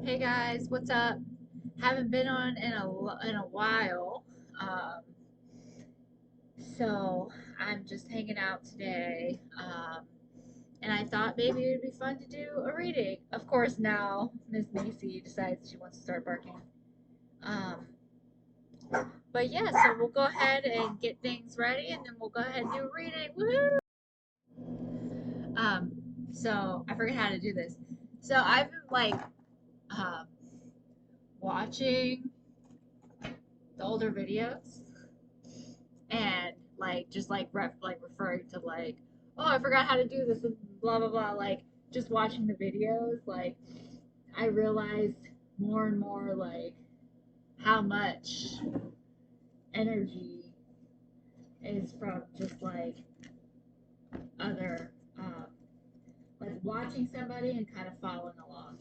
Hey guys, what's up? Haven't been on in a while, um, so I'm just hanging out today, and I thought maybe it'd be fun to do a reading. Of course, now Miss Macy decides she wants to start barking. Um, but yeah, so we'll go ahead and get things ready, and then we'll go ahead and do a reading. Woohoo! Um, so I forget how to do this. So I've been um, watching the older videos and just referring to oh, I forgot how to do this and blah blah blah, just watching the videos, I realized more and more how much energy is from just other watching somebody and kind of following along.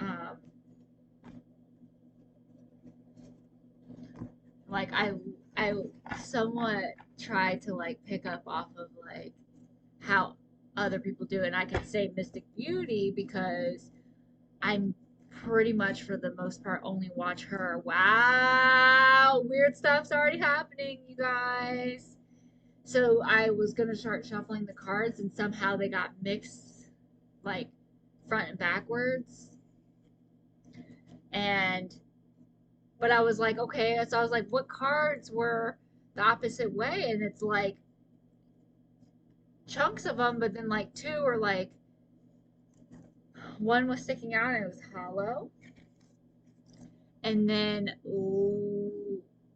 um like I somewhat try to pick up off of how other people do it. And I can say Mystic Beauty because I'm pretty much for the most part only watch her. Wow, weird stuff's already happening, you guys. So I was gonna start shuffling the cards, and somehow they got mixed, like front and backwards. And but I was like, okay. So I was like, what cards were the opposite way? And it's like chunks of them, but then two are one was sticking out and it was hollow, and then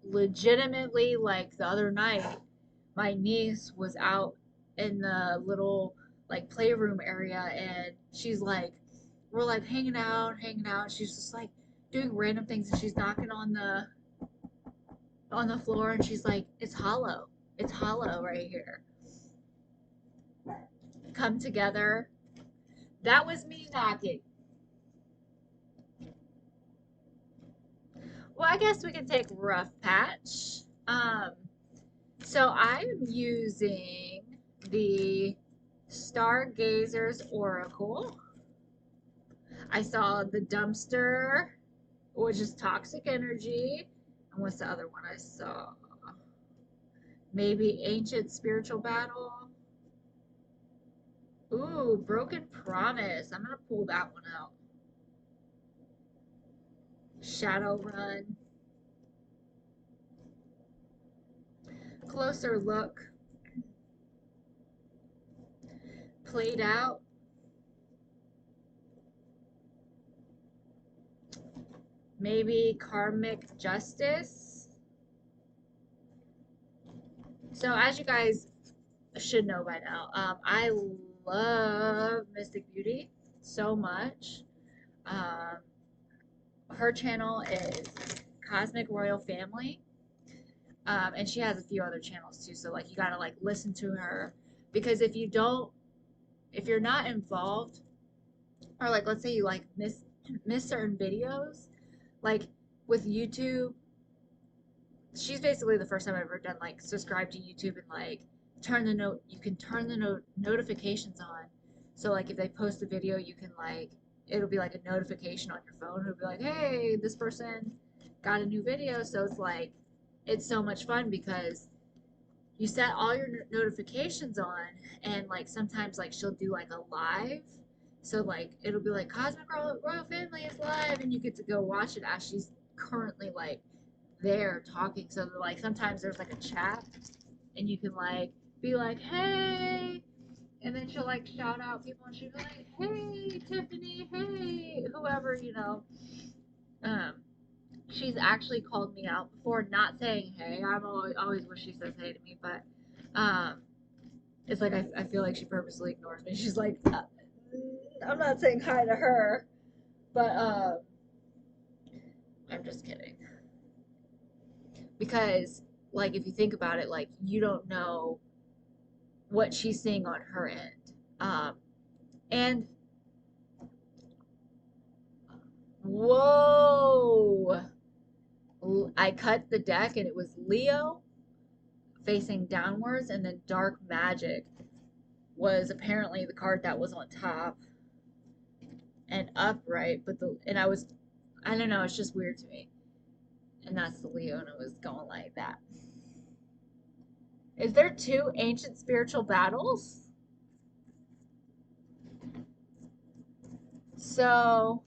legitimately the other night my niece was out in the little playroom area, and she's we're hanging out. She's just doing random things, and she's knocking on the floor, and she's like, it's hollow right here. Come together. That was me knocking. Well, I guess we can take rough patch. So I'm using the Stargazer's Oracle. I saw the dumpster, which is toxic energy. And what's the other one I saw? Maybe ancient spiritual battle. Ooh, broken promise. I'm gonna pull that one out. Shadow run. Closer look. Played out. Maybe karmic justice. So as you guys should know by now, I love Mystic Beauty so much. Um, her channel is Cosmic Royal Family, and she has a few other channels too. So you gotta listen to her, because if you're not involved, or let's say you miss certain videos, like with YouTube, she's basically the first time I've ever done subscribe to YouTube and turn the note. You can turn the notifications on, so if they post a video, you can it'll be like a notification on your phone. It'll be like, hey, this person got a new video. So it's so much fun because you set all your notifications on, and sometimes she'll do a live. So it'll be like Cosmic Royal Family is live, and you get to go watch it as she's currently there talking. So sometimes there's a chat, and you can be like, hey, and then she'll shout out people, and she'll be like, hey, Tiffany, hey, whoever, um she's actually called me out before, not saying hey. I'm always wish she says hey to me, but um it's I feel like she purposely ignores me. She's like, I'm not saying hi to her, but I'm just kidding. Because if you think about it, you don't know what she's seeing on her end. And whoa, I cut the deck and it was Leo facing downwards, and then Dark Magic was apparently the card that was on top. and upright, but I don't know, it's just weird to me. And that's the Leo, and it was going like that. Is there two ancient spiritual battles? So,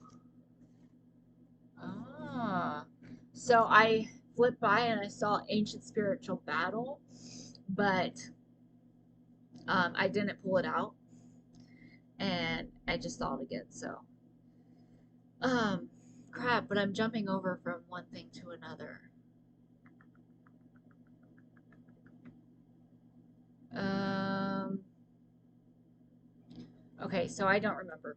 ah, so I flipped by and I saw ancient spiritual battle, but I didn't pull it out, and I just saw it again. So, um, crap. But I'm jumping over from one thing to another. Um, okay, so I don't remember.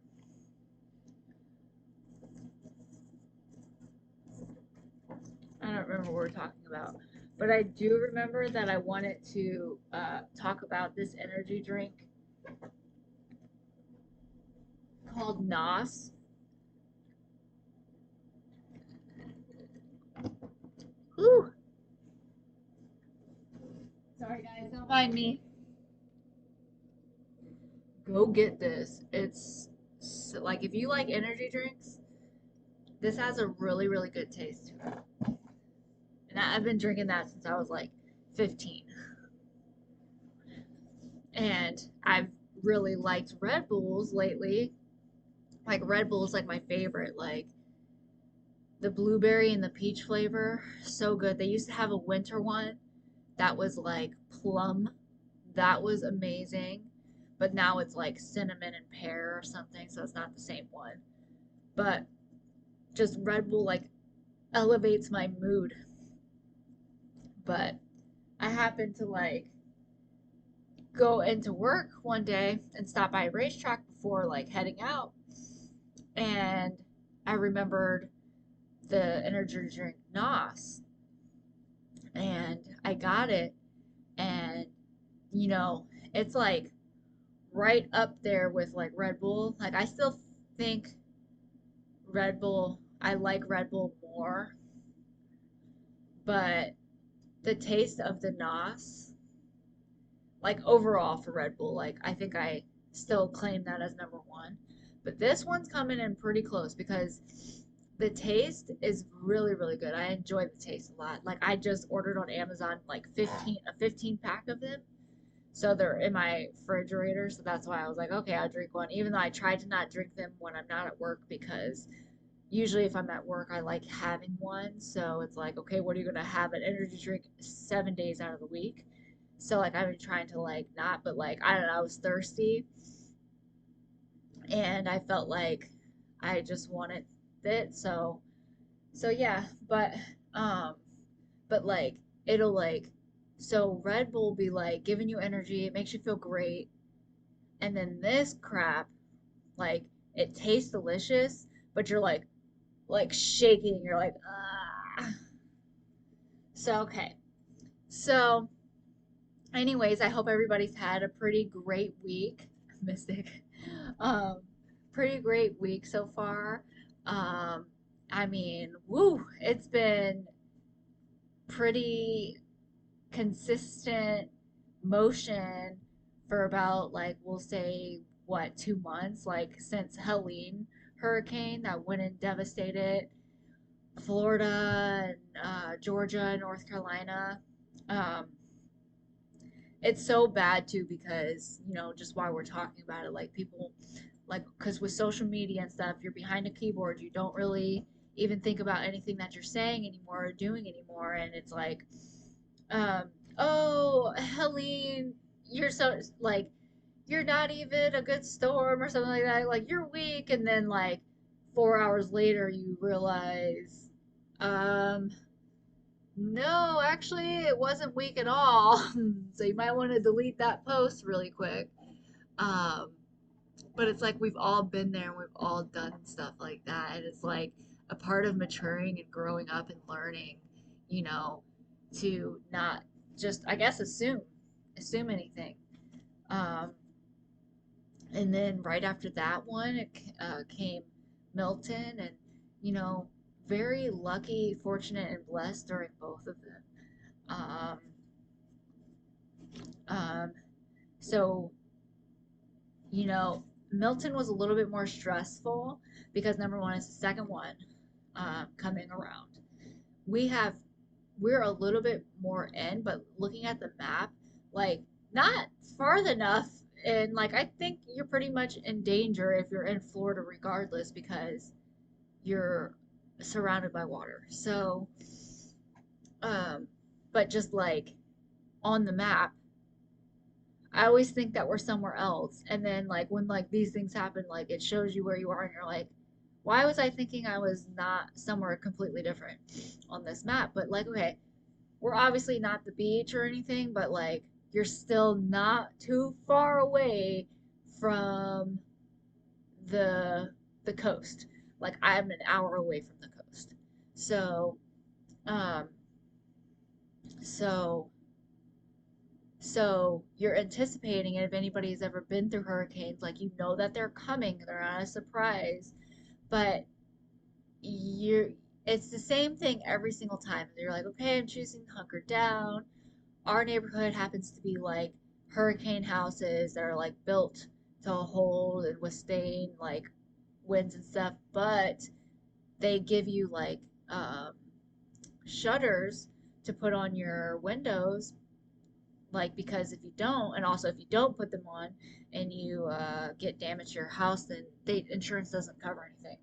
I don't remember what we're talking about. But I do remember that I wanted to talk about this energy drink called NOS. Whew. Sorry, guys, don't mind me. Go get this. It's like if you like energy drinks, this has a really, really good taste to it. And I've been drinking that since I was like 15. And I've really liked Red Bulls lately. Like Red Bull is like my favorite. Like the blueberry and the peach flavor, so good. They used to have a winter one that was like plum. That was amazing. But now it's like cinnamon and pear or something, so it's not the same one. But just Red Bull like elevates my mood. But I happened to like go into work one day and stop by a racetrack before like heading out, and I remembered the energy drink NOS, and I got it, and you know, it's like right up there with like Red Bull. Like I still think I like Red Bull more, but the taste of the NOS, like overall for Red Bull, like I think I still claim that as number one. But this one's coming in pretty close because the taste is really, really good. I enjoy the taste a lot. Like I just ordered on Amazon like 15 pack of them. So they're in my refrigerator. So that's why I was like, okay, I'll drink one. Even though I tried to not drink them when I'm not at work because usually if I'm at work, I like having one. So it's like, okay, what are you gonna have an energy drink 7 days out of the week? So like I've been trying to like not, but like I don't know, I was thirsty and I felt like I just wanted it. So yeah, um but like it'll like so Red Bull be like giving you energy, it makes you feel great, and then this crap, like it tastes delicious, but you're like shaking, you're like ah. So okay. So anyways, I hope everybody's had a pretty great week. Mystic. Um, pretty great week so far. Um, I mean, woo, it's been pretty consistent motion for about like we'll say what 2 months, like since Helene hurricane that went and devastated Florida and Georgia, North Carolina. Um, it's so bad too because just while we're talking about it, like people like because with social media and stuff, you're behind a keyboard, you don't really even think about anything that you're saying anymore or doing anymore, and it's like um, oh, Helene, you're so like you're not even a good storm or something like that. Like you're weak, and then like 4 hours later, you realize, um, no, actually, it wasn't weak at all. So you might want to delete that post really quick. Um, but it's like we've all been there and we've all done stuff like that, and it's like a part of maturing and growing up and learning, you know, to not just I guess assume anything. Um, and then right after that one, it came Milton, and you know, very lucky, fortunate, and blessed during both of them. Um, um, so you know. Milton was a little bit more stressful because number one, it's the second one coming around. We have we're a little bit more in, but looking at the map, like not far enough. And like I think you're pretty much in danger if you're in Florida, regardless, because you're surrounded by water. So, um, but just like on the map, I always think that we're somewhere else. And then like when like these things happen, like it shows you where you are, and you're like, why was I thinking I was not somewhere completely different on this map? But like, okay, we're obviously not the beach or anything, but like you're still not too far away from the the coast. Like I'm an hour away from the coast. So, um, so so you're anticipating it. If anybody's ever been through hurricanes, like you know that they're coming, they're not a surprise, but you're it's the same thing every single time. You're like, okay, I'm choosing to hunker down. Our neighborhood happens to be like hurricane houses that are like built to hold and withstand like winds and stuff, but they give you like um, shutters to put on your windows, like because if you don't, and also if you don't put them on and you get damage to your house, then they insurance doesn't cover anything.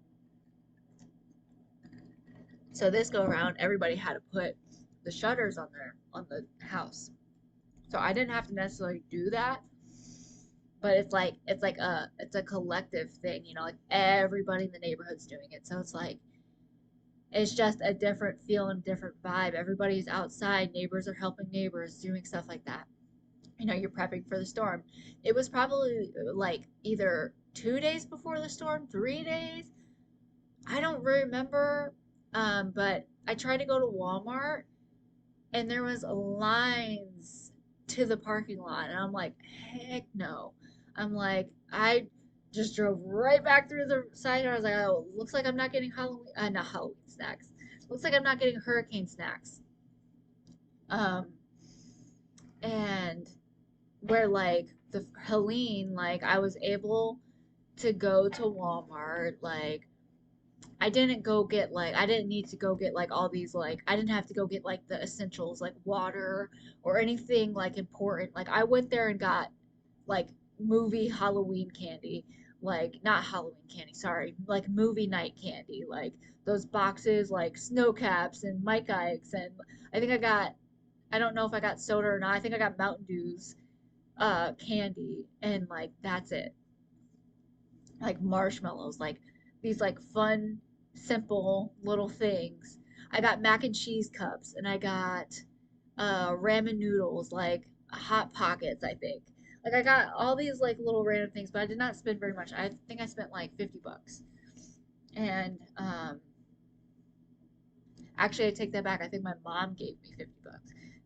So this go around, everybody had to put the shutters on the house. So I didn't have to necessarily do that, but it's a collective thing, you know, like everybody in the neighborhood's doing it. So it's like it's just a different feel and different vibe. Everybody's outside, neighbors are helping neighbors, doing stuff like that. You know, you're prepping for the storm. It was probably like either 2 days before the storm, 3 days. I don't remember. But I tried to go to Walmart and there was lines to the parking lot, and I'm like, heck no. I'm like, I just drove right back through the side yard. I was like, oh, looks like I'm not getting Halloween, not Halloween snacks. Looks like I'm not getting hurricane snacks. Um, and where like the Helene, like I was able to go to Walmart, like I didn't need to go get like all these like I didn't have to go get like the essentials like water or anything like important. Like I went there and got like movie Halloween candy. Like not Halloween candy, sorry, like movie night candy, like those boxes like snow caps and Mike Ikes, and I think I don't know if I got soda or not. I think I got Mountain Dews candy, and like that's it. Like marshmallows, like these like fun, simple little things. I got mac and cheese cups, and I got ramen noodles, like hot pockets, I think. Like I got all these like little random things, but I did not spend very much. I think I spent like $50. And actually I take that back. I think my mom gave me $50.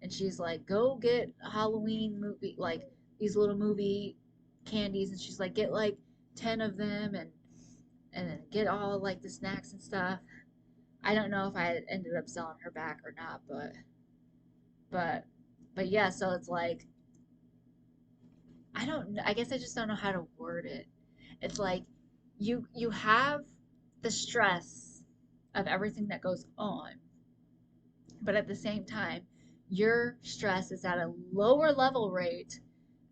And she's like, "Go get a Halloween movie like these little movie candies," and she's like, "Get like 10 of them and then get all like the snacks and stuff." I don't know if I ended up selling her back or not, but but yeah, so it's like I guess I just don't know how to word it. It's like you have the stress of everything that goes on, but at the same time, your stress is at a lower level rate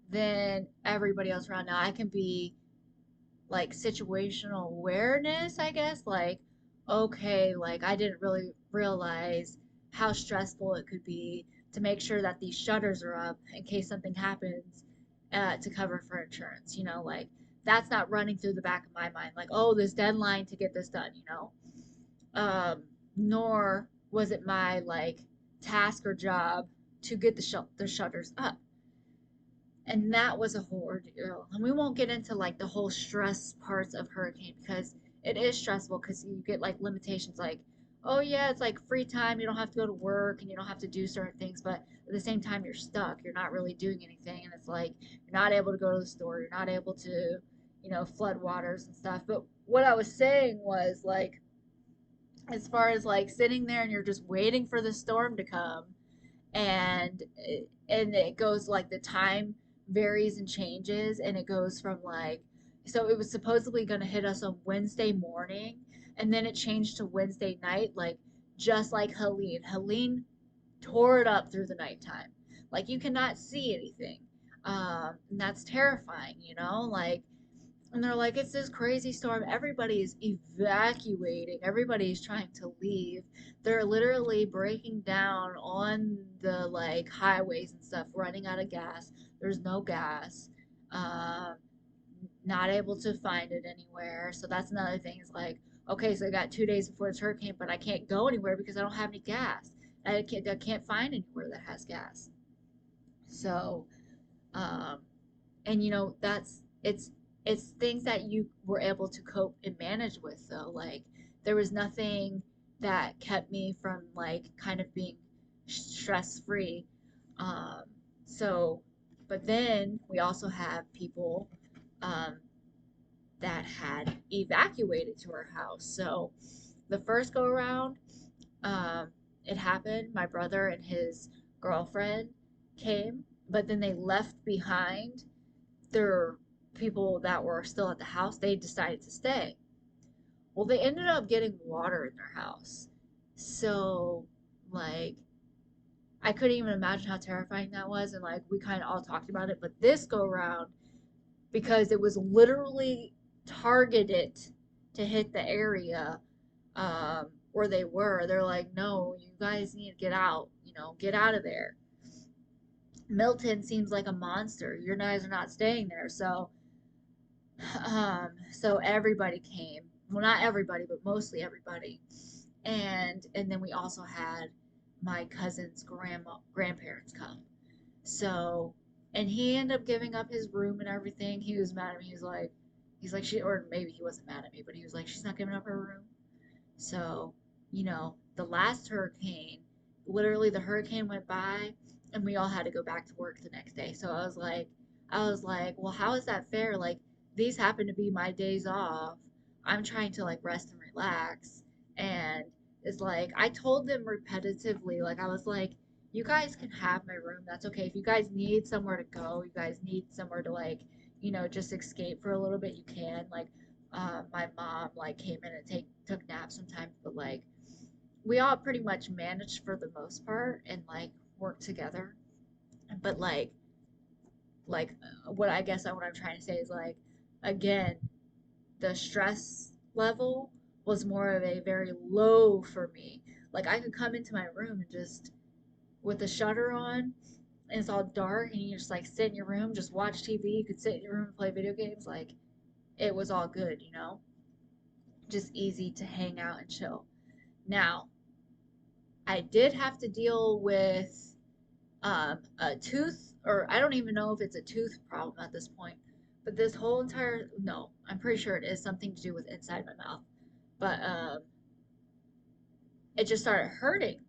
than everybody else around. Now, I can be like situational awareness, I guess, like, okay, like I didn't really realize how stressful it could be to make sure that these shutters are up in case something happens to cover for insurance, you know, like that's not running through the back of my mind, like, oh, this deadline to get this done, you know. Nor was it my like task or job to get the shutters up, and that was a whole ordeal. And we won't get into like the whole stress parts of hurricane because it is stressful because you get like limitations like, oh yeah, it's like free time, you don't have to go to work and you don't have to do certain things, but at the same time you're stuck, you're not really doing anything, and it's like you're not able to go to the store, you're not able to, you know, flood waters and stuff. But what I was saying was like as far as like sitting there and you're just waiting for the storm to come, and it goes like the time varies and changes, and it goes from like So it was supposedly going to hit us on Wednesday morning, and then it changed to Wednesday night, like just like Helene. Helene tore it up through the nighttime. Like you cannot see anything. And that's terrifying, you know? Like, and they're like, it's this crazy storm. Everybody is evacuating. Everybody is trying to leave. They're literally breaking down on the like highways and stuff, running out of gas. There's no gas. Um, not able to find it anywhere. So that's another thing. Is like, okay, so I got 2 days before this hurricane, but I can't go anywhere because I don't have any gas. I can't find anywhere that has gas. So, um, and you know, it's things that you were able to cope and manage with though. Like there was nothing that kept me from like kind of being stress free. Um, so, but then we also have people um, that had evacuated to our house. So the first go around, um, it happened. My brother and his girlfriend came, but then they left behind their people that were still at the house. They decided to stay. Well, they ended up getting water in their house. So, like, I couldn't even imagine how terrifying that was. And, like, we kind of all talked about it. But this go around, because it was literally targeted to hit the area where they were. They're like, no, you guys need to get out. You know, get out of there. Milton seems like a monster. Your guys are not staying there. So everybody came. Well, not everybody, but mostly everybody. And then we also had my cousin's grandparents come. So, and he ended up giving up his room and everything. He was mad at me. He's like, she, or maybe he wasn't mad at me, but he was like, she's not giving up her room. So, you know, the last hurricane, literally the hurricane went by and we all had to go back to work the next day. So I was like, well, how is that fair? Like, these happen to be my days off. I'm trying to like rest and relax. And it's like, I told them repetitively, like, I was like, you guys can have my room. That's okay. If you guys need somewhere to go, you guys need somewhere to like, just escape for a little bit, you can. Like, my mom like came in and took naps sometimes, but like we all pretty much managed for the most part and like worked together. But like what I'm trying to say is like again, the stress level was more of a very low for me. Like I could come into my room and just with the shutter on and it's all dark and you just like sit in your room, just watch TV. You could sit in your room and play video games. Like it was all good, just easy to hang out and chill. Now, I did have to deal with a tooth, or I don't even know if it's a tooth problem at this point. But this whole entire, no, I'm pretty sure it is something to do with inside my mouth. But it just started hurting.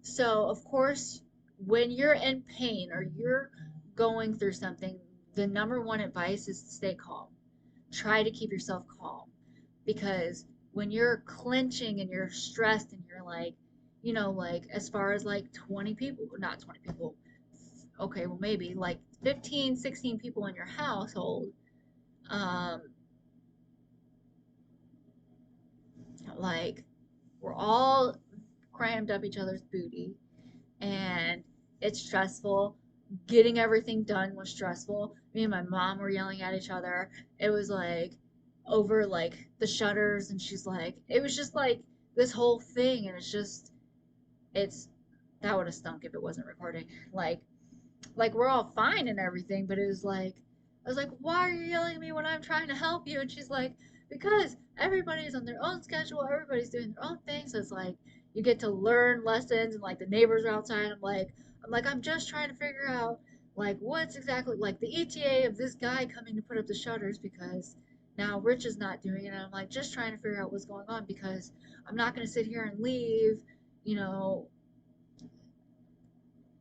So, of course, when you're in pain or you're going through something, the number one advice is to stay calm. Try to keep yourself calm because when you're clenching and you're stressed and you're like, like as far as like 20 people, not 20 people, okay, well, maybe like 15, 16 people in your household, um, like we're all crammed up each other's booty and it's stressful. Getting everything done was stressful. Me and my mom were yelling at each other. It was like over like the shutters, and she's like, it was just like this whole thing, and it's that would have stunk if it wasn't recording. Like we're all fine and everything, but it was like I was like, why are you yelling at me when I'm trying to help you? And she's like, because everybody's on their own schedule, everybody's doing their own thing. So it's like you get to learn lessons and like the neighbors are outside. I'm just trying to figure out like what's exactly like the ETA of this guy coming to put up the shutters because now Rich is not doing it. And I'm like just trying to figure out what's going on because I'm not gonna sit here and leave, you know,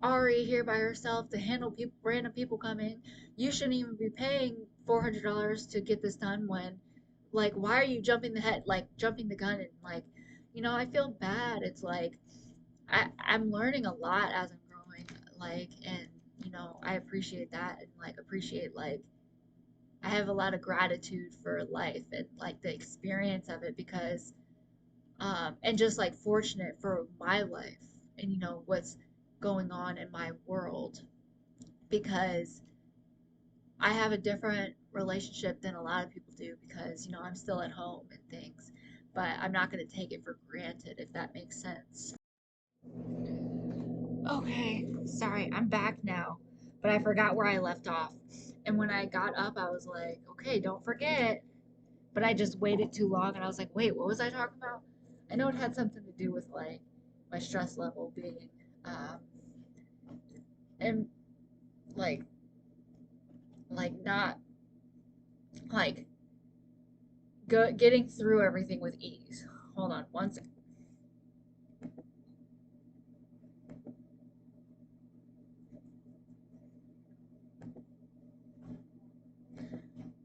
Ari here by herself to handle people, random people coming. You shouldn't even be paying $400 to get this done when, like, why are you jumping the gun and like, I feel bad. It's like I'm learning a lot as I'm growing, like, and I appreciate that and like appreciate like I have a lot of gratitude for life and like the experience of it because and just like fortunate for my life and you know what's going on in my world because I have a different relationship than a lot of people do because you know I'm still at home and things, but I'm not going to take it for granted if that makes sense. Okay, sorry, I'm back now, but I forgot where I left off. And when I got up, I was like, okay, don't forget. But I just waited too long and I was like, wait, what was I talking about? I know it had something to do with like my stress level being, um, and like, not like getting through everything with ease. Hold on one second.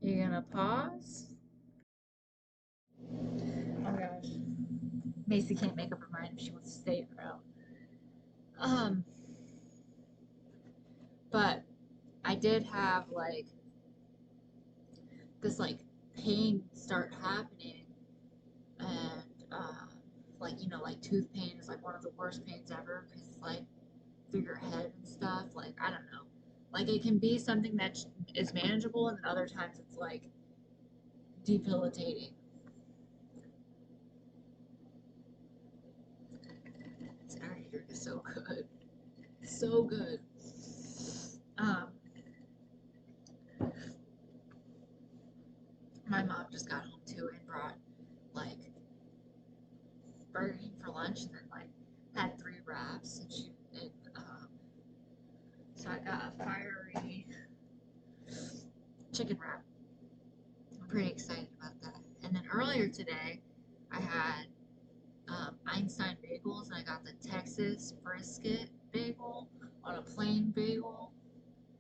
You gonna pause? Oh gosh. Macy can't make up her mind if she wants to stay or out. Um, but I did have like this like pain start happening and like you know like tooth pain is like one of the worst pains ever because it's like through your head and stuff like I don't know like it can be something that is manageable and then other times it's like debilitating. This aerator is so good, so good. um my mom just got home too and brought like Burger King for lunch and then like had 3 wraps and she and so I got a fiery chicken wrap. I'm pretty excited about that. And then earlier today, I had Einstein bagels, and I got the Texas brisket bagel on a plain bagel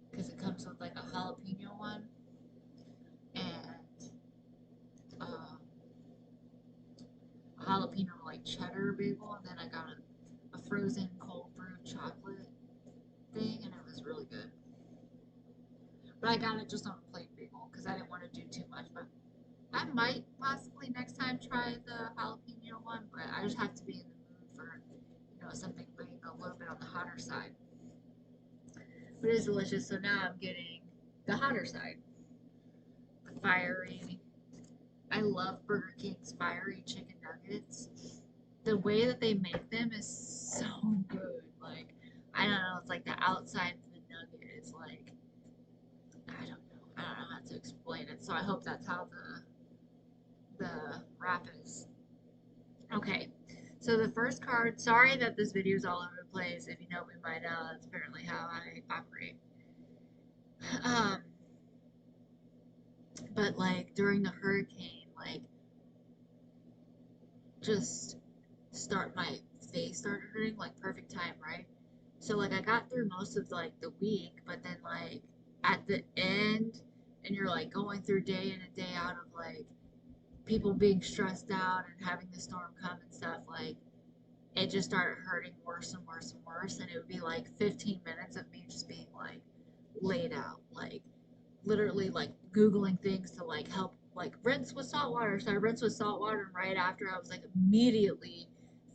because it comes with like a jalapeno one and um, a jalapeno like cheddar bagel, and then I got a frozen cold brew chocolate thing, and it was really good. But I got it just on a plain bagel because I didn't want to do too much. But I might possibly next time try the jalapeno one, but I just have to be in the mood for, you know, something being a little bit on the hotter side. But it is delicious, so now I'm getting the hotter side. The fiery. I love Burger King's fiery chicken nuggets. The way that they make them is so good. Like, I don't know, it's like the outside of the nugget is like, I don't know how to explain it. So I hope that's how the wrap is. Okay, so the first card, sorry that this video is all over the place. If you know me by now, that's apparently how I operate. Um, but like during the hurricane, like just my face started hurting, like perfect time, right? So like I got through most of like the week, but then like at the end, and you're like going through day in and day out of like people being stressed out and having the storm come and stuff, like it just started hurting worse and worse and worse. And it would be like 15 minutes of me just being like laid out, like literally like Googling things to like help, like rinse with salt water. So I rinsed with salt water, and right after I was like immediately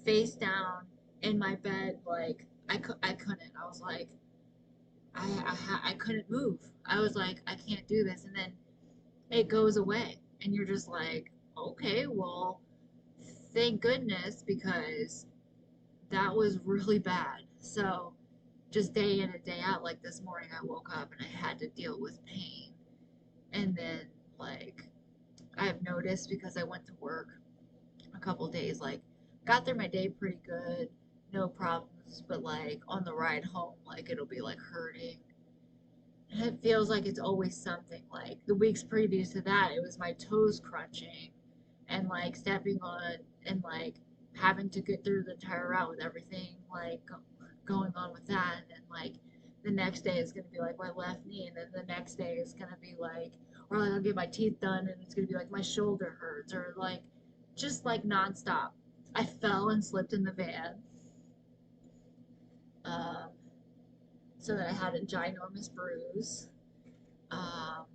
face down in my bed. Like I couldn't. I was like, I couldn't move. I was like, I can't do this. And then it goes away. And you're just like, okay, well, thank goodness because that was really bad. So just day in and day out, like this morning I woke up and I had to deal with pain. And then like I've noticed because I went to work a couple days, like got through my day pretty good, no problems, but like on the ride home, like it'll be like hurting. And it feels like it's always something. Like the weeks previous to that, it was my toes crunching and like stepping on and like having to get through the entire route with everything like going on with that. And then like the next day is gonna be like my left knee, and then the next day is gonna be like, or like I'll get my teeth done and it's gonna be like my shoulder hurts, or like just like nonstop. I fell and slipped in the van, um, so that I had a ginormous bruise. Um,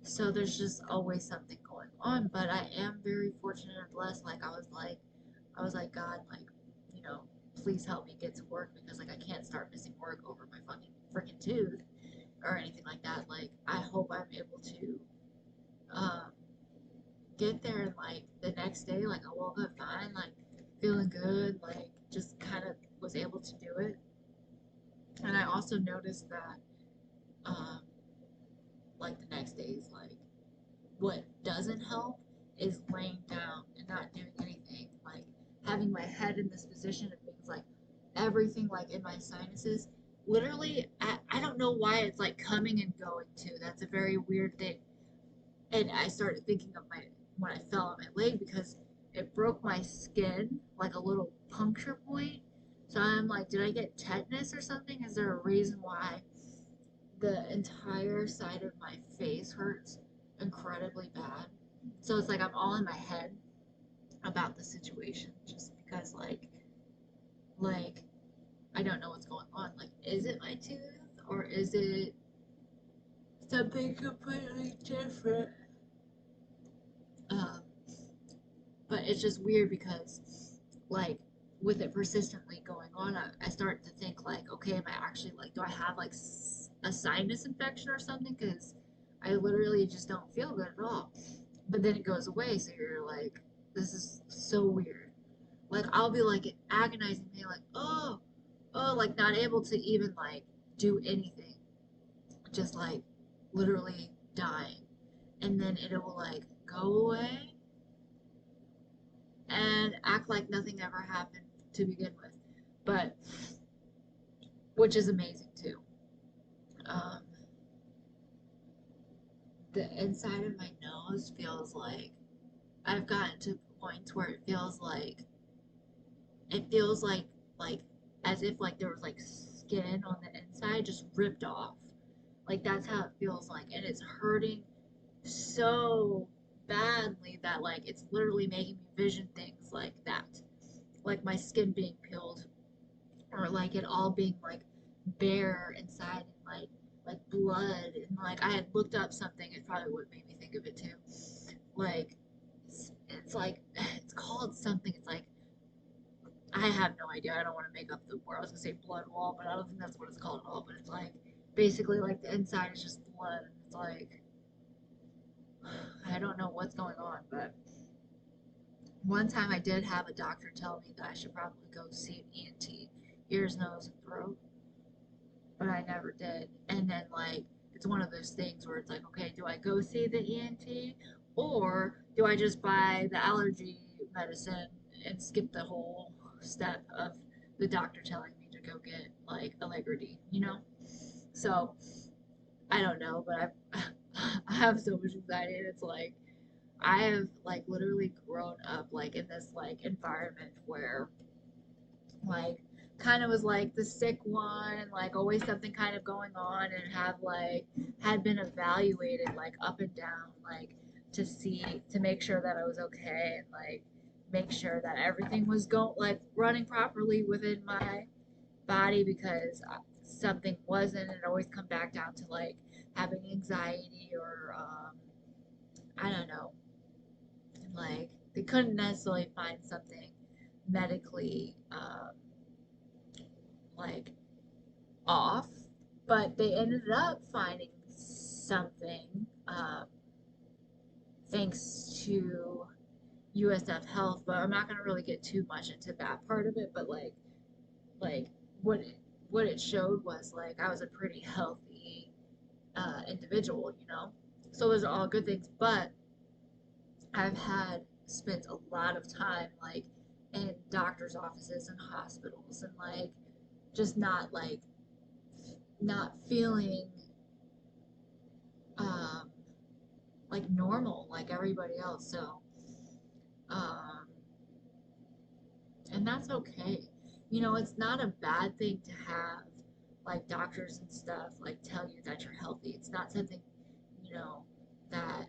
So there's just always something going on. But I am very fortunate and blessed. Like I was like, God, like, you know, please help me get to work because like I can't start missing work over my fucking freaking tooth or anything like that. Like I hope I'm able to um get there and like the next day, like I woke up fine, like feeling good, like just kind of was able to do it. And I also noticed that um like the next days, like what doesn't help is laying down and not doing anything. Like having my head in this position of things like everything like in my sinuses. Literally, I don't know why it's like coming and going too. That's a very weird thing. And I started thinking of my when I fell on my leg because it broke my skin like a little puncture point. So I'm like, did I get tetanus or something? Is there a reason why the entire side of my face hurts incredibly bad? So it's like I'm all in my head about the situation just because like I don't know what's going on. Like is it my tooth or is it something completely different? Um but it's just weird because like with it persistently going on, I start to think like, okay, am I actually like, do I have like a sinus infection or something? Because I literally just don't feel good at all. But then it goes away, so you're like, this is so weird. Like I'll be like agonizing pain, like like not able to even like do anything, just like literally dying, and then it will like go away and act like nothing ever happened to begin with, but which is amazing too. Um, the inside of my nose feels like I've gotten to points where it feels like as if like there was like skin on the inside just ripped off. Like that's how it feels like, and it's hurting so badly that like it's literally making me vision things like that, like my skin being peeled or like it all being like bare inside and like blood and like I had looked up something, it probably would have made me think of it too. Like it's like it's called something. It's like I have no idea. I don't want to make up the word. I was gonna say blood wall, but I don't think that's what it's called at all. But it's like basically like the inside is just blood. It's like I don't know what's going on, but one time I did have a doctor tell me that I should probably go see an ENT, ears, nose, and throat, but I never did. And then like it's one of those things where it's like, okay, do I go see the ENT or do I just buy the allergy medicine and skip the whole step of the doctor telling me to go get like Allegrity, you know? So I don't know, but I have so much anxiety and it's like I have like literally grown up like in this like environment where like kind of was like the sick one, like always something kind of going on, and have like had been evaluated like up and down, like to make sure that I was okay and like make sure that everything was going like running properly within my body because something wasn't. It always come back down to like having anxiety or I don't know, like they couldn't necessarily find something medically like off, but they ended up finding something thanks to USF Health. But I'm not gonna really get too much into that part of it. But like what what it showed was like I was a pretty healthy individual, you know. So those are all good things. But I've had spent a lot of time like in doctors' offices and hospitals and like just not feeling um, like normal like everybody else. So, um, and that's okay. You know, it's not a bad thing to have like doctors and stuff like tell you that you're healthy. It's not something, you know, that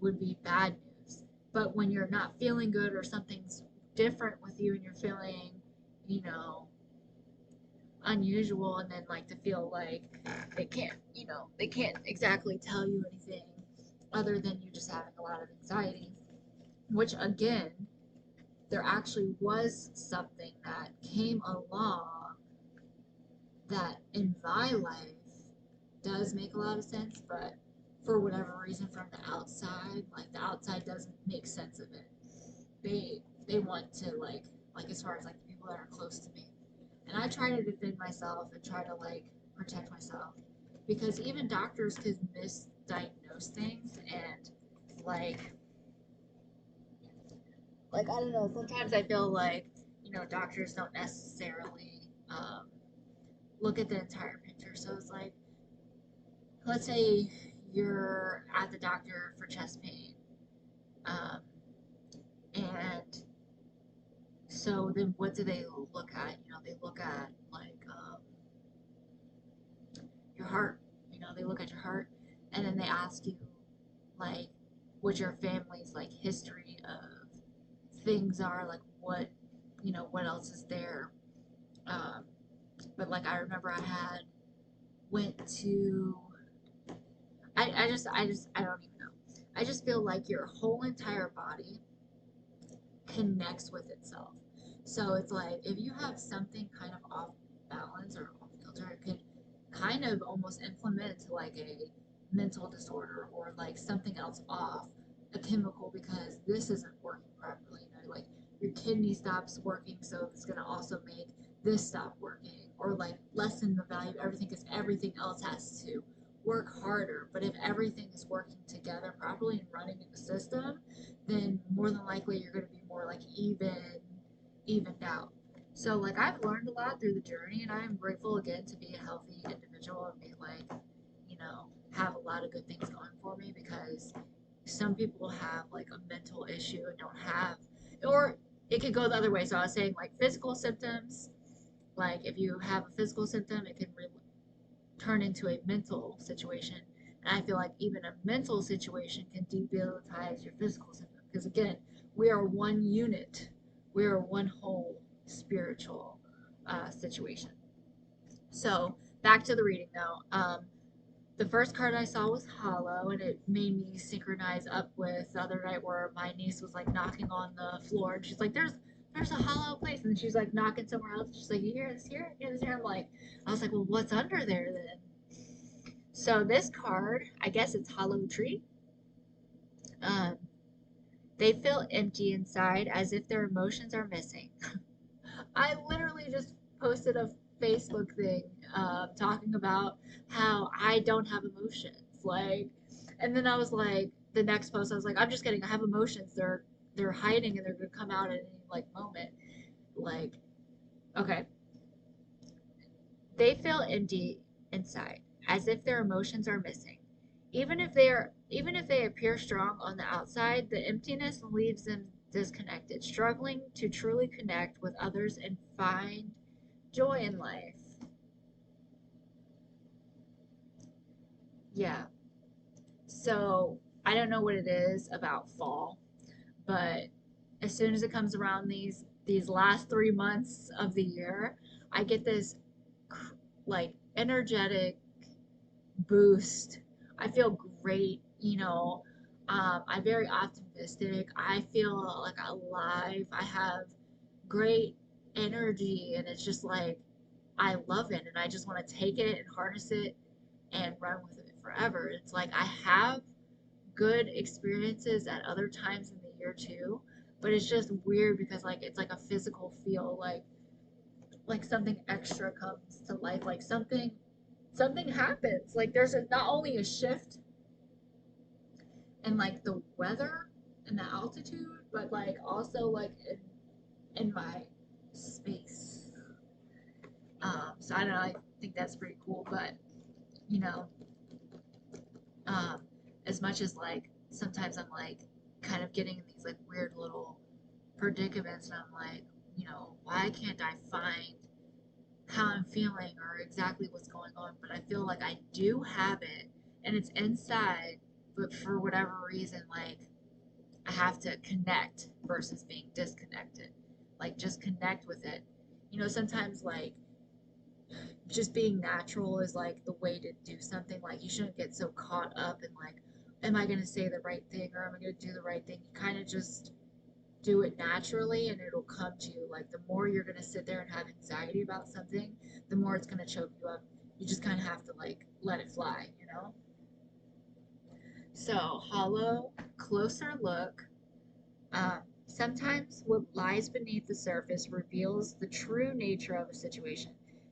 would be bad news. But when you're not feeling good or something's different with you and you're feeling, you know, unusual and then like to feel like they can't, you know, they can't exactly tell you anything other than you just having a lot of anxiety, which again, there actually was something that came along that in my life does make a lot of sense, but for whatever reason from the outside, like the outside doesn't make sense of it. They want to like as far as like the people that are close to me. And I try to defend myself and try to like protect myself because even doctors could misdiagnose things and like like I don't know, sometimes I feel like, doctors don't necessarily look at the entire picture. So it's like, let's say you're at the doctor for chest pain, um, and so then what do they look at? They look at like your heart. They look at your heart, and then they ask you like what your family's like history of things are, like what else is there. Um, but like I remember I had went to I don't even know. I just feel like your whole entire body connects with itself. So it's like if you have something kind of off balance or off kilter, it could kind of almost implement to like a mental disorder or like something else off, a chemical because this isn't working properly. Like your kidney stops working, so it's gonna also make this stop working or like lessen the value of everything because everything else has to work harder. But if everything is working together properly and running in the system, then more than likely you're going to be more like evened out. So like I've learned a lot through the journey, and I'm grateful again to be a healthy individual and be like, have a lot of good things going for me because some people have like a mental issue and don't have, or it could go the other way. So I was saying like physical symptoms, like if you have a physical symptom, it can turn into a mental situation. And I feel like even a mental situation can debilitize your physical symptom. Because again, we are one unit, we are one whole spiritual situation. So back to the reading though. The first card I saw was hollow, and it made me synchronize up with the other night where my niece was like knocking on the floor, and she's like, "There's a hollow place," and she's like knocking somewhere else. She's like, "You hear this here? You hear this here?" I was like, "Well, what's under there then?" So this card, I guess it's hollow tree. Um, they feel empty inside, as if their emotions are missing. I literally just posted a Facebook thing talking about how I don't have emotions. Like, and then I was like, the next post, I was like, I'm just kidding. I have emotions. They're hiding and they're gonna come out at any like moment. Like, okay, they feel empty inside, as if their emotions are missing. Even if they appear strong on the outside, the emptiness leaves them disconnected, struggling to truly connect with others and find joy in life. Yeah. So I don't know what it is about fall, but as soon as it comes around these last 3 months of the year, I get this like energetic boost. I feel great, I'm very optimistic. I feel like alive. I have great energy, and it's just like I love it, and I just want to take it and harness it and run with it forever. It's like I have good experiences at other times in the year too, but it's just weird because like it's like a physical feel, like something extra comes to life, like something happens. Like there's not only a shift in like the weather and the altitude, but like also like in my space. So I don't know. I think that's pretty cool, but you know, um, as much as like sometimes I'm like kind of getting in these like weird little predicaments, and I'm like, why can't I find how I'm feeling or exactly what's going on? But I feel like I do have it, and it's inside, but for whatever reason, like I have to connect versus being disconnected. Like just connect with it. Sometimes like just being natural is like the way to do something. Like you shouldn't get so caught up in like, am I going to say the right thing or am I going to do the right thing? You kind of just do it naturally and it'll come to you. Like the more you're going to sit there and have anxiety about something, the more it's going to choke you up. You just kind of have to like let it fly, you know? So, hollow, closer look. Sometimes what lies beneath the surface reveals the true nature of a situation.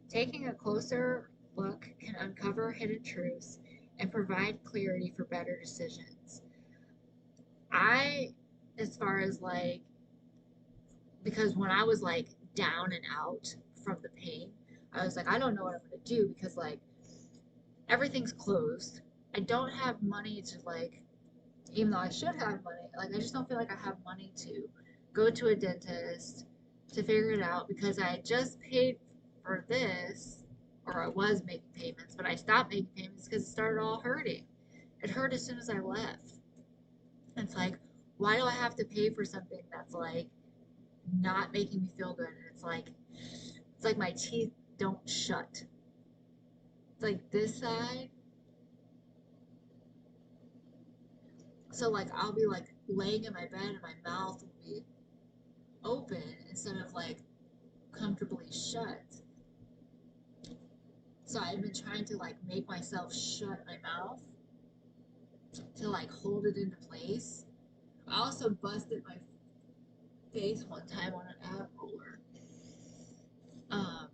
Taking a closer look can uncover hidden truths and provide clarity for better decisions. I, as far as like, because when I was like down and out from the pain, I was like, I don't know what I'm gonna do because like everything's closed. I don't have money to like, even though I should have money, like I just don't feel like I have money to go to a dentist to figure it out because I just paid for this, or I was making payments, but I stopped making payments because it started all hurting. It hurt as soon as I left. It's like, why do I have to pay for something that's like not making me feel good? And it's like my teeth don't shut. It's like this side. So like I'll be like laying in my bed and my mouth will be open instead of like comfortably shut. So I've been trying to like make myself shut my mouth to like hold it into place. I also busted my face one time on an ab roller. Um,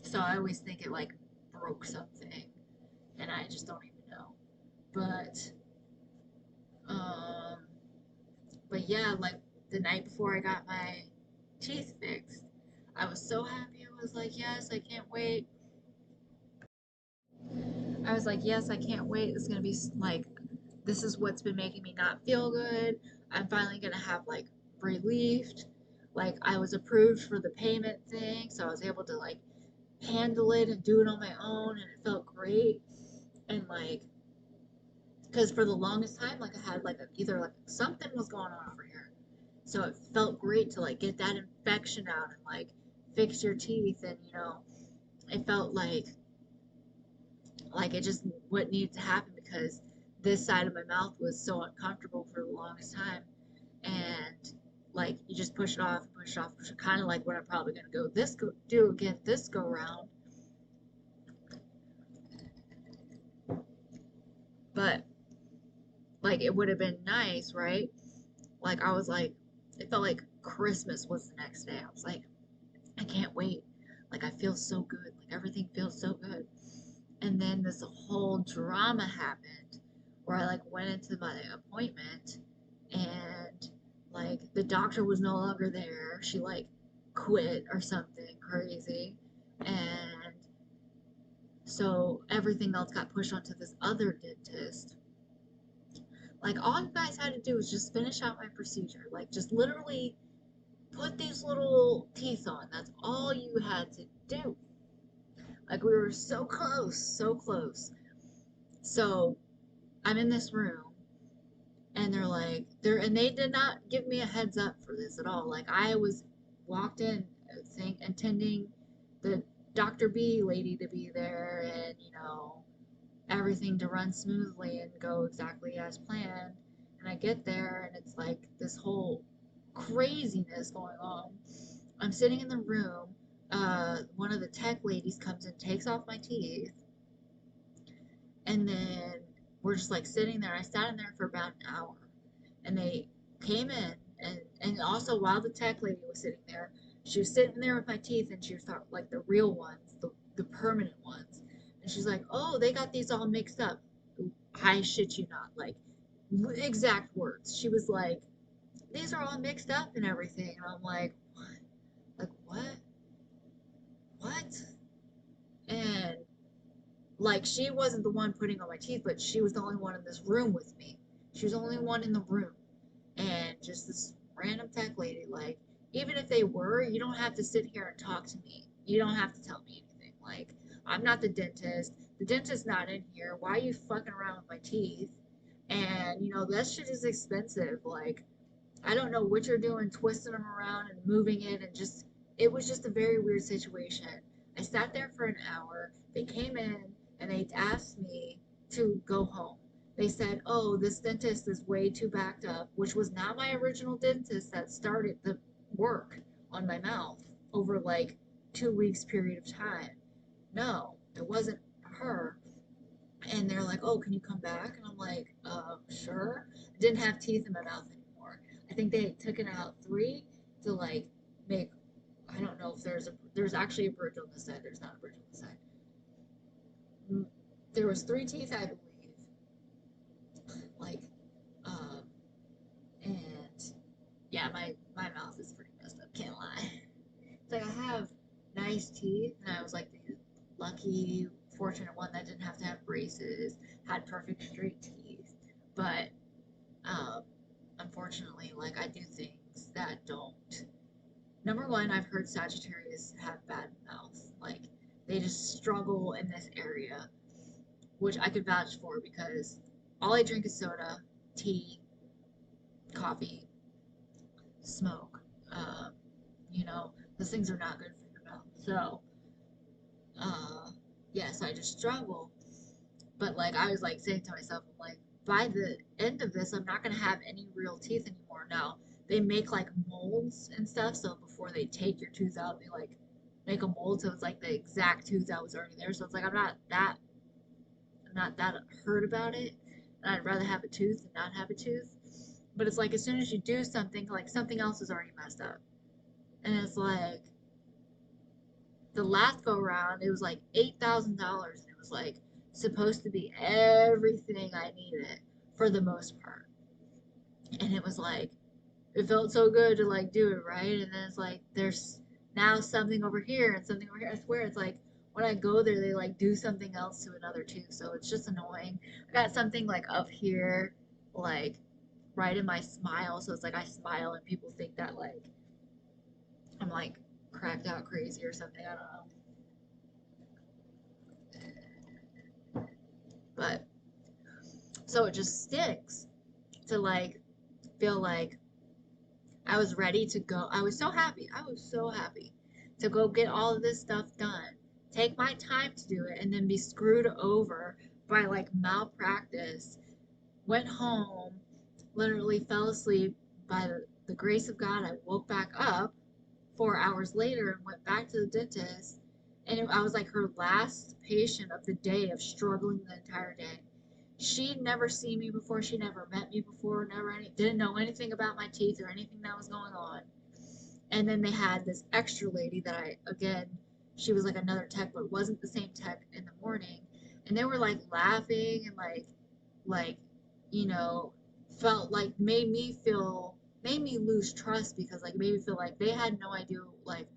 so I always think it like broke something, and I just don't even know. But um, but yeah, like the night before I got my teeth fixed, I was so happy. I was like, yes, I can't wait. I was like, yes, I can't wait. It's gonna be like, this is what's been making me not feel good. I'm finally gonna have like relieved. Like I was approved for the payment thing, so I was able to like handle it and do it on my own, and it felt great. And like, because for the longest time, like I had like either like something was going on over here, so it felt great to like get that infection out and like fix your teeth, and it felt like it just what needed to happen because this side of my mouth was so uncomfortable for the longest time, and like you just push it off, push it, kind of like what I'm probably gonna do again this go round. But like it would have been nice, right? Like I was like, it felt like Christmas was the next day. I was like, I can't wait. Like I feel so good. Like everything feels so good. And then this whole drama happened where I like went into my appointment and like the doctor was no longer there. She like quit or something crazy. And so everything else got pushed onto this other dentist. Like all you guys had to do was just finish out my procedure. Like just literally put these little teeth on. That's all you had to do. Like we were so close, so close. So I'm in this room and they did not give me a heads up for this at all. Like I was walked in intending the Dr. B lady to be there and everything to run smoothly and go exactly as planned. And I get there and it's like this whole craziness going on. I'm sitting in the room. One of the tech ladies comes and takes off my teeth, and then we're just like sitting there. I sat in there for about an hour, and they came in, and also while the tech lady was sitting there, she was sitting there with my teeth, and she thought like the real ones, the permanent ones, and she's like, "Oh, they got these all mixed up." I shit you not, like exact words. She was like, "These are all mixed up and everything," and I'm like, "What? Like what? What?" And like she wasn't the one putting on my teeth, but she was the only one in this room with me. She was the only one in the room. And just this random tech lady, like, even if they were, you don't have to sit here and talk to me. You don't have to tell me anything. Like, I'm not the dentist. The dentist's not in here. Why are you fucking around with my teeth? And, that shit is expensive. Like, I don't know what you're doing, twisting them around and moving it, and it was just a very weird situation. I sat there for an hour. They came in and they asked me to go home. They said, oh, this dentist is way too backed up, which was not my original dentist that started the work on my mouth over like 2 weeks period of time. No, it wasn't her. And they're like, oh, can you come back? And I'm like, sure. I didn't have teeth in my mouth anymore. I think they had taken out three to like make, I don't know if there's actually a bridge on this side. There's not a bridge on this side. There was three teeth, I believe. Like, um, and yeah, my mouth is pretty messed up. Can't lie. It's like I have nice teeth, and I was like the lucky, fortunate one that didn't have to have braces, had perfect straight teeth. But um, unfortunately, like I do things that don't. Number one, I've heard Sagittarius have bad mouth. Like they just struggle in this area, which I could vouch for because all I drink is soda, tea, coffee, smoke. Um, those things are not good for your mouth. So, uh, yes, I just struggle. But like I was like saying to myself, I'm like, by the end of this, I'm not gonna have any real teeth anymore. Now they make like molds and stuff, so before they take your tooth out, they like make a mold so it's like the exact tooth that was already there. So it's like I'm not that hurt about it, and I'd rather have a tooth than not have a tooth. But it's like as soon as you do something, like something else is already messed up, and it's like the last go round, it was like $8,000, and it was like supposed to be everything I needed for the most part. And it was like it felt so good to like do it right, and then it's like there's now something over here and something over here. I swear it's like when I go there, they like do something else to another too, so it's just annoying. I got something like up here, like right in my smile, so it's like I smile and people think that like I'm like cracked out crazy or something. I don't know. But so it just sticks to like feel like I was ready to go. I was so happy. I was so happy to go get all of this stuff done, take my time to do it, and then be screwed over by like malpractice. Went home, literally fell asleep. By the grace of God, I woke back up 4 hours later and went back to the dentist. And I was like her last patient of the day of struggling the entire day. She'd never seen me before. She never met me before. Didn't know anything about my teeth or anything that was going on. And then they had this extra lady that she was like another tech, but wasn't the same tech in the morning. And they were like laughing and like, you know, felt like made me lose trust because like made me feel like they had no idea like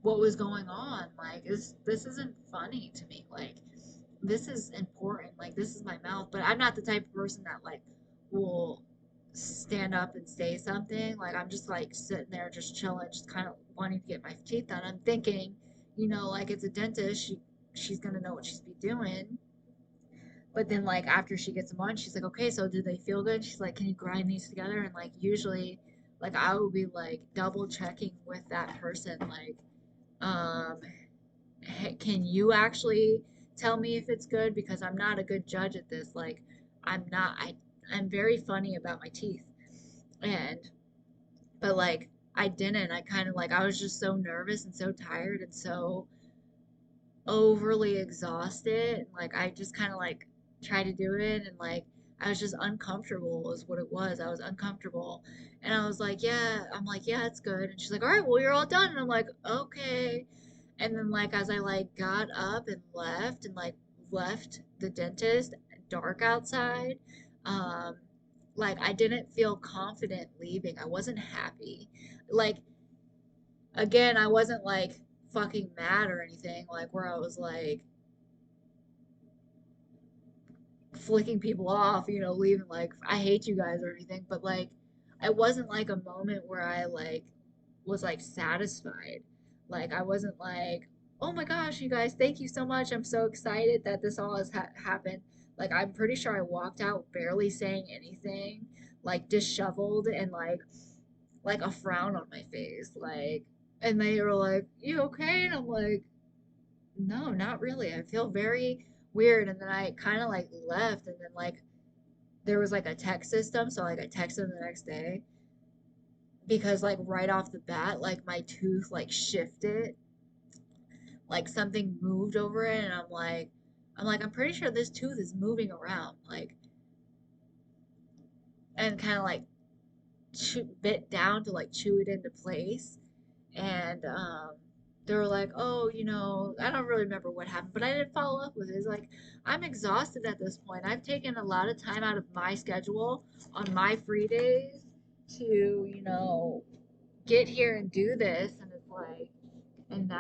what was going on. Like this isn't funny to me. Like this is important. Like this is my mouth. But I'm not the type of person that like will stand up and say something. Like I'm just like sitting there just chilling, just kind of wanting to get my teeth done. I'm thinking, like it's a dentist. She's gonna know what she's be doing. But then like after she gets them on, she's like, okay, so do they feel good? She's like, can you grind these together? And like usually, like I will be like double checking with that person, like, um, hey, can you actually tell me if it's good? Because I'm not a good judge at this. Like, I'm not. I'm very funny about my teeth, and but like I didn't. I kind of like I was just so nervous and so tired and so overly exhausted. And, like I just kind of like tried to do it, and like I was just uncomfortable is what it was. I was uncomfortable, and I was like, yeah. I'm like, yeah, it's good. And she's like, all right, well, you're all done. And I'm like, okay. And then like as I like got up and left the dentist, dark outside, um, like I didn't feel confident leaving. I wasn't happy. Like again, I wasn't like fucking mad or anything, like where I was like flicking people off, leaving like I hate you guys or anything, but like it wasn't like a moment where I like was like satisfied. Like I wasn't like, "Oh my gosh, you guys, thank you so much. I'm so excited that this all has happened." Like I'm pretty sure I walked out barely saying anything, like disheveled and like a frown on my face, like and they were like, "You okay?" And I'm like, "No, not really. I feel very weird. And then I kind of like left, and then like there was like a text system, so like I texted him the next day because like right off the bat, like my tooth like shifted, like something moved over it, and I'm pretty sure this tooth is moving around, like, and kind of like bit down to like chew it into place. And they were like, oh, I don't really remember what happened, but I didn't follow up with it. It's like, I'm exhausted at this point. I've taken a lot of time out of my schedule on my free days to, get here and do this. And it's like, and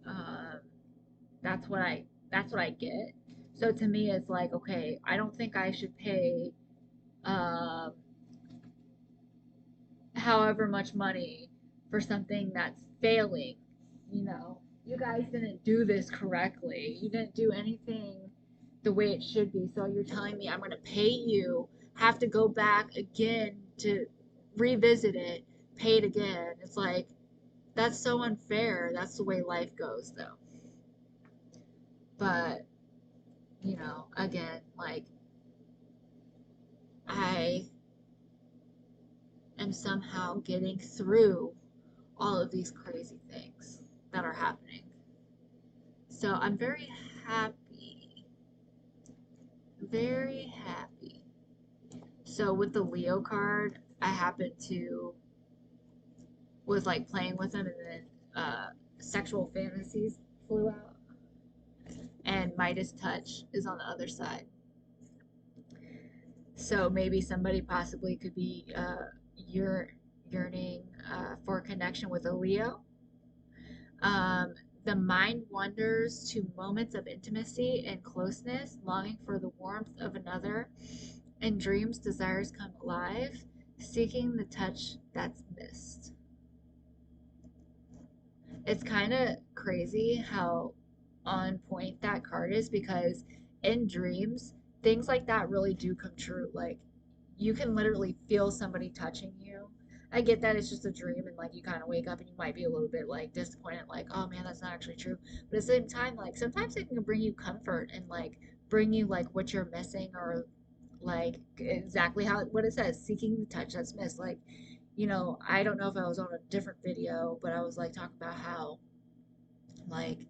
um, that's what I get. So to me, it's like, okay, I don't think I should pay, um, however much money for something that's failing. You guys didn't do this correctly. You didn't do anything the way it should be. So you're telling me I'm going to pay you, have to go back again to revisit it, pay it again. It's like, that's so unfair. That's the way life goes, though. But, again, like, I am somehow getting through all of these crazy things that are happening. So I'm happy, very happy. So with the Leo card, I happened to was like playing with them, and then sexual fantasies flew out, and Midas touch is on the other side. So maybe somebody possibly could be yearning for a connection with a Leo. Um, the mind wanders to moments of intimacy and closeness, longing for the warmth of another. In dreams, desires come alive, seeking the touch that's missed. It's kind of crazy how on point that card is, because in dreams, things like that really do come true. Like, you can literally feel somebody touching you. I get that it's just a dream, and like you kind of wake up and you might be a little bit like disappointed, like, oh man, that's not actually true. But at the same time, like sometimes it can bring you comfort and like bring you like what you're missing, or like exactly how what it says, seeking the touch that's missed. Like, I don't know if I was on a different video, but I was like talking about how like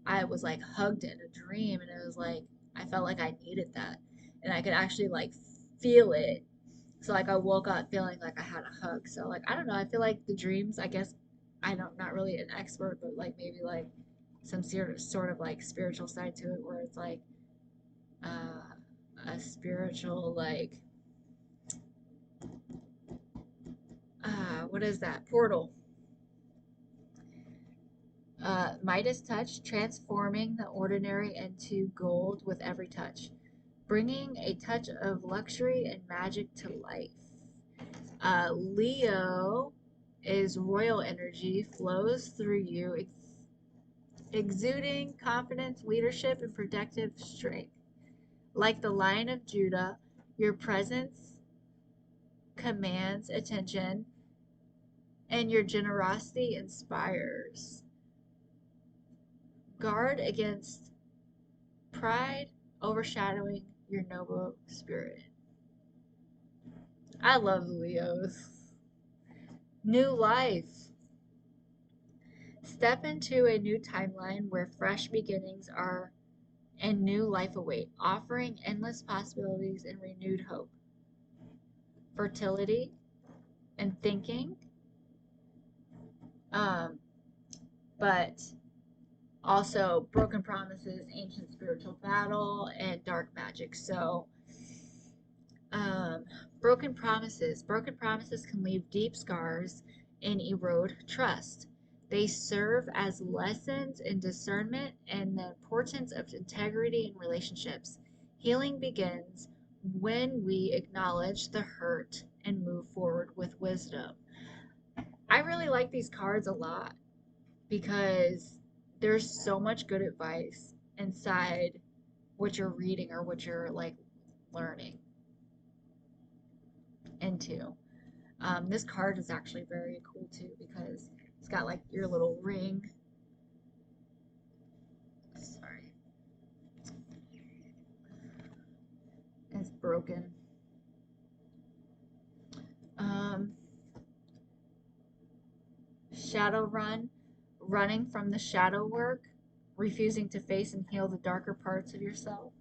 I was like hugged in a dream, and it was like I felt like I needed that, and I could actually like feel it. So like I woke up feeling like I had a hug. So like I don't know, I feel like the dreams, I guess I don't not really an expert, but like maybe like some sort of like spiritual side to it, where it's like a spiritual like what is that, portal. Midas touch, transforming the ordinary into gold with every touch, bringing a touch of luxury and magic to life. Leo is royal energy, flows through you, exuding confidence, leadership, and protective strength. Like the Lion of Judah, your presence commands attention, and your generosity inspires. Guard against pride overshadowing your noble spirit. I love the Leos. New life. Step into a new timeline where fresh beginnings are and new life await, offering endless possibilities and renewed hope. Fertility and thinking, um, but also broken promises, ancient spiritual battle, and dark magic. So, um, broken promises can leave deep scars and erode trust. They serve as lessons in discernment and the importance of integrity in relationships. Healing begins when we acknowledge the hurt and move forward with wisdom. I really like these cards a lot because there's so much good advice inside what you're reading or what you're like learning into. This card is actually very cool too, because it's got like your little ring. Sorry. broken. Um, shadow run, running from the shadow work, refusing to face and heal the darker parts of yourself.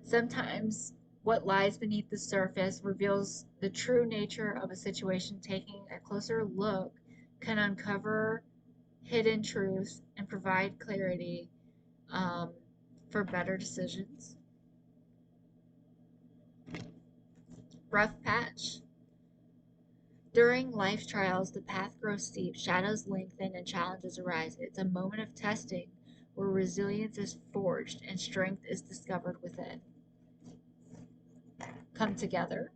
Sometimes what lies beneath the surface reveals the true nature of a situation. Taking a closer look can uncover hidden truths and provide clarity um, for better decisions. Rough patch. During life trials, the path grows steep, shadows lengthen, and challenges arise. It's a moment of testing where resilience is forged and strength is discovered within. Come together.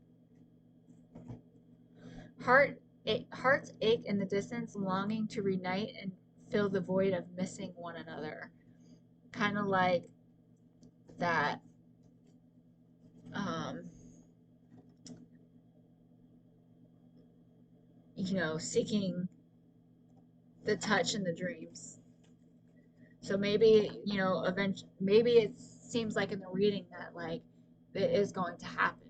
Hearts ache in the distance, longing to reunite and fill the void of missing one another. Kind of like that, um, seeking the touch and the dreams. So maybe, eventually, maybe it seems like in the reading that like it is going to happen.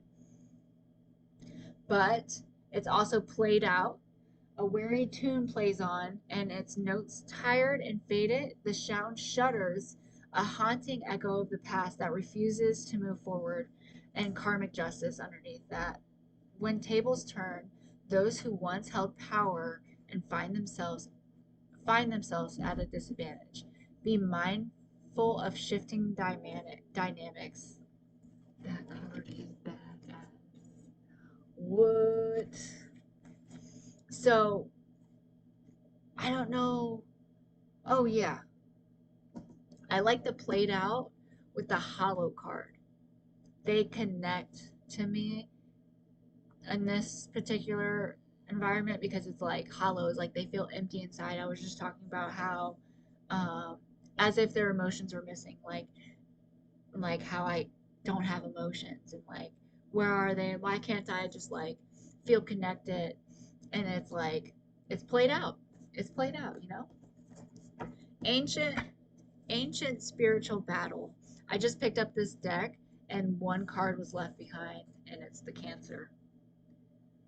But it's also played out. A weary tune plays on, and its notes tired and faded. The sound shudders, a haunting echo of the past that refuses to move forward, and karmic justice underneath that. When tables turn, those who once held power and find themselves at a disadvantage. Be mindful of shifting dynamics. That card is badass. What? So, I don't know. Oh, yeah. I like the played out with the hollow card. They connect to me in this particular environment because it's like hollow, is like they feel empty inside. I was just talking about how, um, as if their emotions were missing, like how I don't have emotions and like where are they? Why can't I just like feel connected? And it's like it's played out. It's played out. Ancient ancient spiritual battle. I just picked up this deck and one card was left behind and it's the Cancer.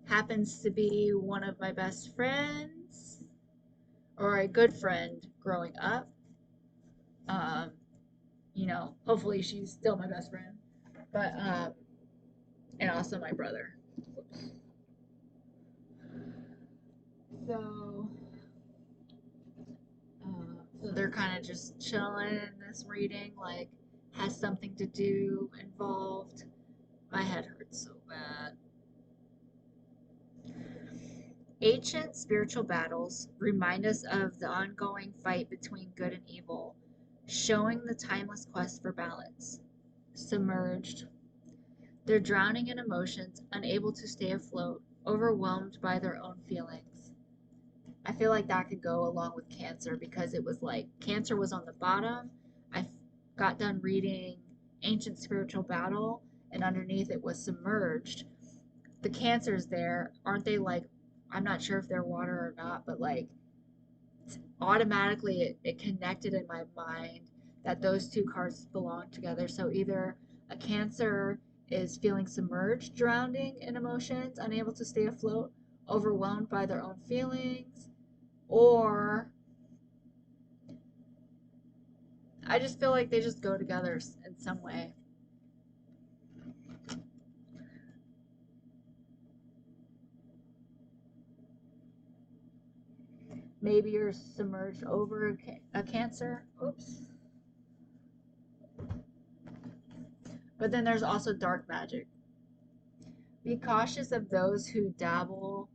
Happens to be one of my best friends or a good friend growing up. Um, hopefully she's still my best friend. But and also my brother. So so they're kind of just chilling in this reading, like has something to do involved. My head hurts so bad. Ancient spiritual battles remind us of the ongoing fight between good and evil, showing the timeless quest for balance. Submerged. They're drowning in emotions, unable to stay afloat, overwhelmed by their own feelings. I feel like that could go along with Cancer because it was like Cancer was on the bottom. I got done reading Ancient Spiritual Battle, and underneath it was Submerged. The Cancers there, aren't they like, I'm not sure if they're water or not, but like automatically it connected in my mind that those two cards belong together. So either a Cancer is feeling submerged, drowning in emotions, unable to stay afloat, overwhelmed by their own feelings, or I just feel like they just go together in some way. Maybe you're submerged over a Cancer. Oops. But then there's also dark magic. Be cautious of those who dabble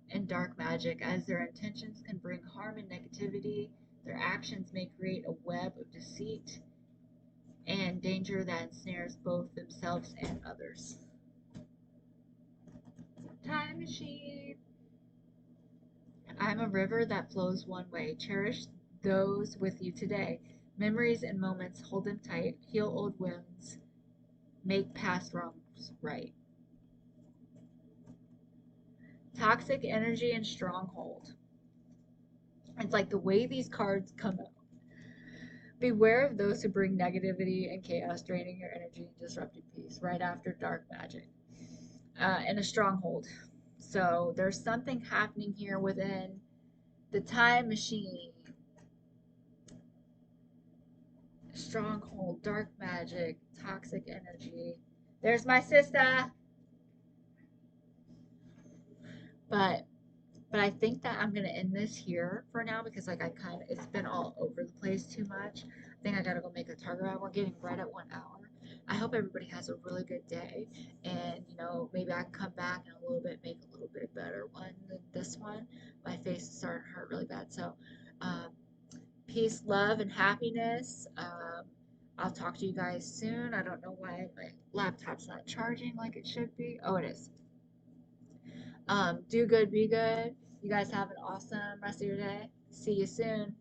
in dark magic, as their intentions can bring harm and negativity. Their actions may create a web of deceit and danger that ensnares both themselves and others. Time machine. I'm a river that flows one way. Cherish those with you today. Memories and moments, hold them tight. Heal old wounds. Make past wrongs right. Toxic energy and stronghold. It's like the way these cards come out. Beware of those who bring negativity and chaos, draining your energy and disrupting peace right after dark magic. And a stronghold. So there's something happening here within the time machine. Stronghold, dark magic, toxic energy. There's my sister. But I think that I'm gonna end this here for now because like it's been all over the place too much. I think I gotta go make a target run. We're getting right at 1 hour. I hope everybody has a really good day, and maybe I can come back in a little bit, make a little bit better one than this one. My face is starting to hurt really bad. So, um, peace, love, and happiness. I'll talk to you guys soon. I don't know why my laptop's not charging like it should be. Oh, it is. Do good, be good. You guys have an awesome rest of your day. See you soon.